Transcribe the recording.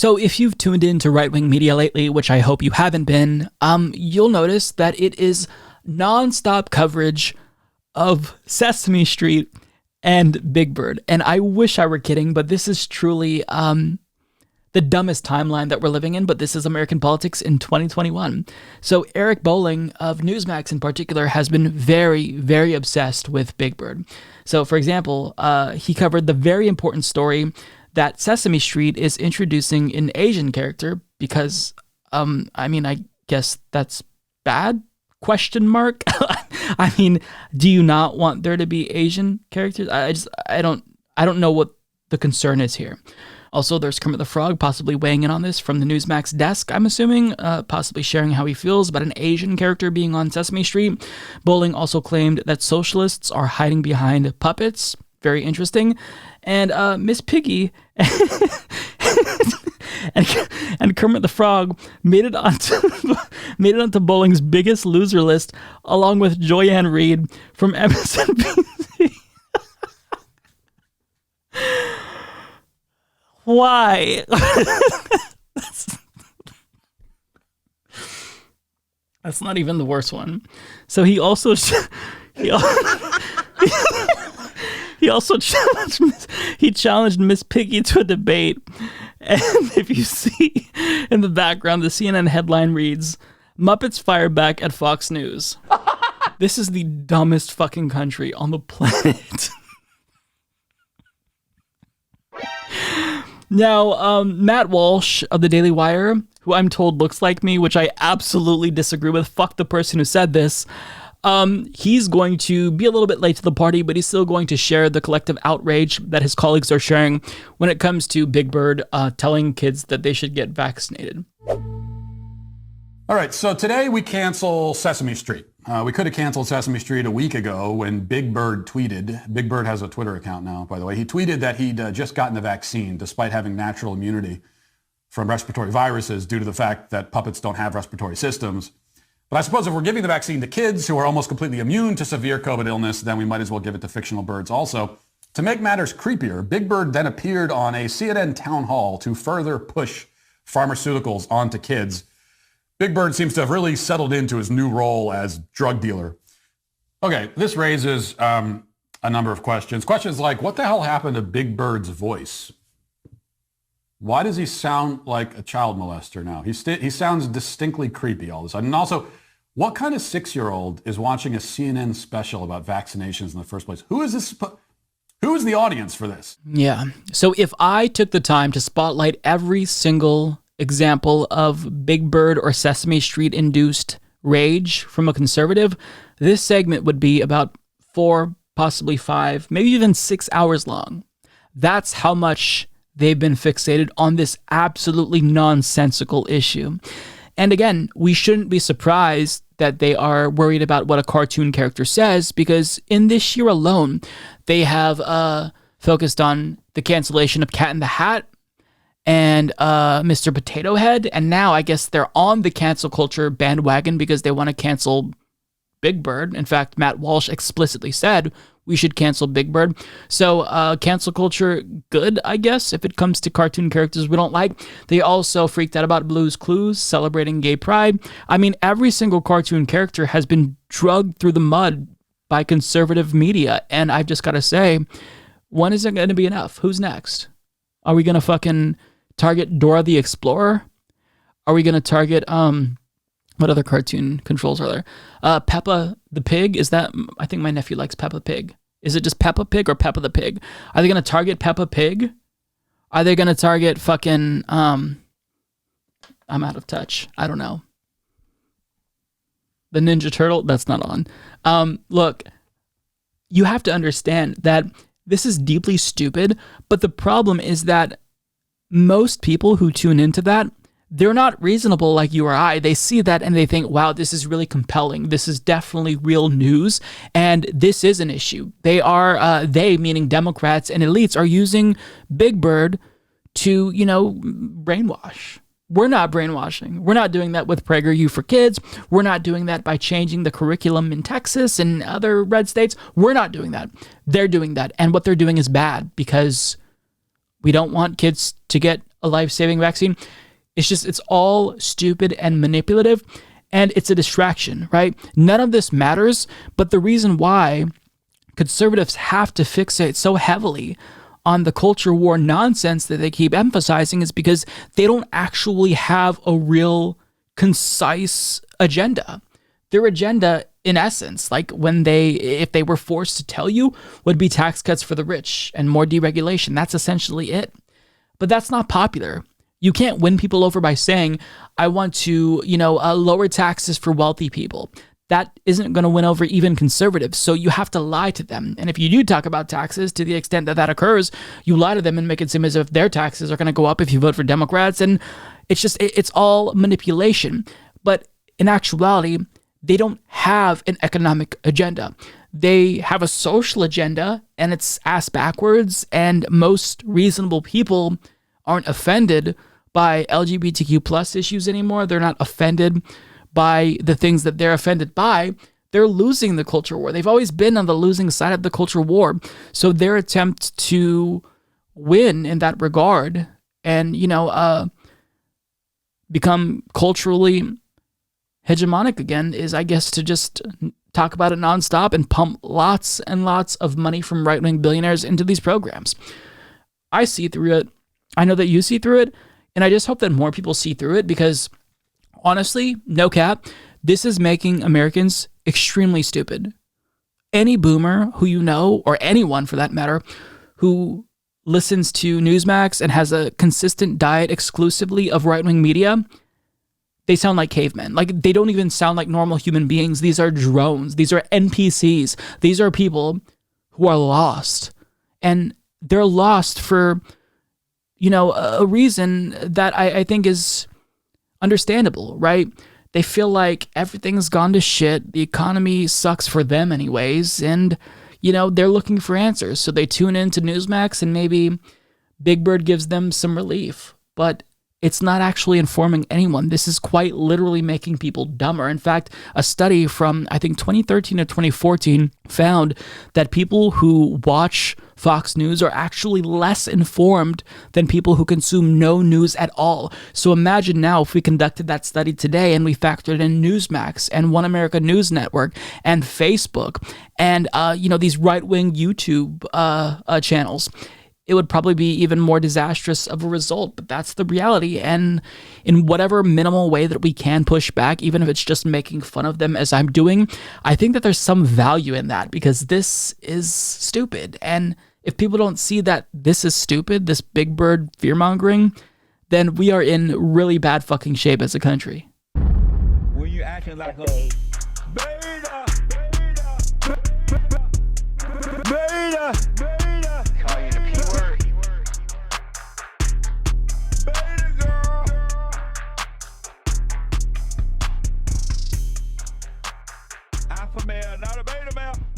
So if you've tuned into right-wing media lately, which I hope you haven't been, you'll notice that it is nonstop coverage of Sesame Street and Big Bird. And I wish I were kidding, but this is truly the dumbest timeline that we're living in, but this is American politics in 2021. So Eric Bolling of Newsmax in particular has been very, very obsessed with Big Bird. So for example, he covered the very important story that Sesame Street is introducing an Asian character because, I guess that's bad? Question mark? I mean, do you not want there to be Asian characters? I don't know what the concern is here. Also, there's Kermit the Frog possibly weighing in on this from the Newsmax desk, I'm assuming, possibly sharing how he feels about an Asian character being on Sesame Street. Bolling also claimed that socialists are hiding behind puppets. Very interesting. And Miss Piggy and Kermit the Frog made it onto Bolling's Biggest Loser list, along with Joyanne Reed from MSNBC. Why? That's not even the worst one. So he also challenged Miss Piggy to a debate. And if you see in the background, the CNN headline reads, "Muppets fire back at Fox News." This is the dumbest fucking country on the planet. Now, Matt Walsh of the Daily Wire, who I'm told looks like me, which I absolutely disagree with. Fuck the person who said this. He's going to be a little bit late to the party, but he's still going to share the collective outrage that his colleagues are sharing when it comes to Big Bird telling kids that they should get vaccinated. All right, so today we cancel Sesame Street. We could have canceled Sesame Street a week ago when Big Bird tweeted. Big Bird has a Twitter account now, by the way. He tweeted that he'd just gotten the vaccine despite having natural immunity from respiratory viruses due to the fact that puppets don't have respiratory systems. But I suppose if we're giving the vaccine to kids who are almost completely immune to severe COVID illness, then we might as well give it to fictional birds also. To make matters creepier, Big Bird then appeared on a CNN town hall to further push pharmaceuticals onto kids. Big Bird seems to have really settled into his new role as drug dealer. Okay, this raises a number of questions. Questions like, what the hell happened to Big Bird's voice? Why does he sound like a child molester now? He sounds distinctly creepy all of a sudden. And also, what kind of 6-year-old is watching a CNN special about vaccinations in the first place? Who is this? Who is the audience for this? Yeah. So if I took the time to spotlight every single example of Big Bird or Sesame Street induced rage from a conservative, this segment would be about 4, possibly 5, maybe even 6 hours long. That's how much they've been fixated on this absolutely nonsensical issue. And again, we shouldn't be surprised that they are worried about what a cartoon character says, because in this year alone, they have focused on the cancellation of Cat in the Hat and Mr. Potato Head, and now I guess they're on the cancel culture bandwagon because they want to cancel Big Bird. In fact, Matt Walsh explicitly said we should cancel Big Bird. So cancel culture, good, I guess, if it comes to cartoon characters we don't like. They also freaked out about Blue's Clues, celebrating gay pride. I mean, every single cartoon character has been drugged through the mud by conservative media, and I've just got to say, when is it going to be enough? Who's next? Are we going to fucking target Dora the Explorer? Are we going to target, what other cartoon controls are there? Peppa the Pig? Is that, I think my nephew likes Peppa Pig. Is it just Peppa Pig or Peppa the Pig? Are they going to target Peppa Pig? Are they going to target fucking, I'm out of touch. I don't know. The Ninja Turtle? That's not on. Look, you have to understand that this is deeply stupid, but the problem is that most people who tune into that, they're not reasonable like you or I. They see that and they think, wow, this is really compelling. This is definitely real news. And this is an issue. They, meaning Democrats and elites, are using Big Bird to, brainwash. We're not brainwashing. We're not doing that with PragerU for Kids. We're not doing that by changing the curriculum in Texas and other red states. We're not doing that. They're doing that. And what they're doing is bad because we don't want kids to get a life-saving vaccine. It's all stupid and manipulative, and it's a distraction, right? None of this matters, but the reason why conservatives have to fixate so heavily on the culture war nonsense that they keep emphasizing is because they don't actually have a real concise agenda. Their agenda, in essence, like if they were forced to tell you, would be tax cuts for the rich and more deregulation. That's essentially it. But that's not popular. You can't win people over by saying, I want to, lower taxes for wealthy people. That isn't going to win over even conservatives. So you have to lie to them. And if you do talk about taxes to the extent that occurs, you lie to them and make it seem as if their taxes are going to go up if you vote for Democrats. And it's all manipulation. But in actuality, they don't have an economic agenda. They have a social agenda, and it's ass backwards. And most reasonable people aren't offended by LGBTQ plus issues anymore. They're not offended by the things that they're offended by. They're losing the culture war. They've always been on the losing side of the culture war. So their attempt to win in that regard and, become culturally hegemonic again is, I guess, to just talk about it nonstop and pump lots and lots of money from right-wing billionaires into these programs. I see through it. I know that you see through it. And I just hope that more people see through it because, honestly, no cap, this is making Americans extremely stupid. Any boomer who you know, or anyone for that matter, who listens to Newsmax and has a consistent diet exclusively of right-wing media, they sound like cavemen. Like, they don't even sound like normal human beings. These are drones. These are NPCs. These are people who are lost. And they're lost for a reason that I think is understandable, right? They feel like everything's gone to shit. The economy sucks for them anyways. And, they're looking for answers. So they tune into Newsmax and maybe Big Bird gives them some relief. But it's not actually informing anyone. This is quite literally making people dumber. In fact, a study from, I think, 2013 or 2014 found that people who watch Fox News are actually less informed than people who consume no news at all. So imagine now if we conducted that study today and we factored in Newsmax and One America News Network and Facebook and, these right-wing YouTube channels. It would probably be even more disastrous of a result, but that's the reality. And in whatever minimal way that we can push back, even if it's just making fun of them as I'm doing, I think that there's some value in that because this is stupid. And if people don't see that this is stupid, this big bird fear-mongering, then we are in really bad fucking shape as a country. When you acting like a beta, call you the P word. Beta girl. Alpha male, not a beta male.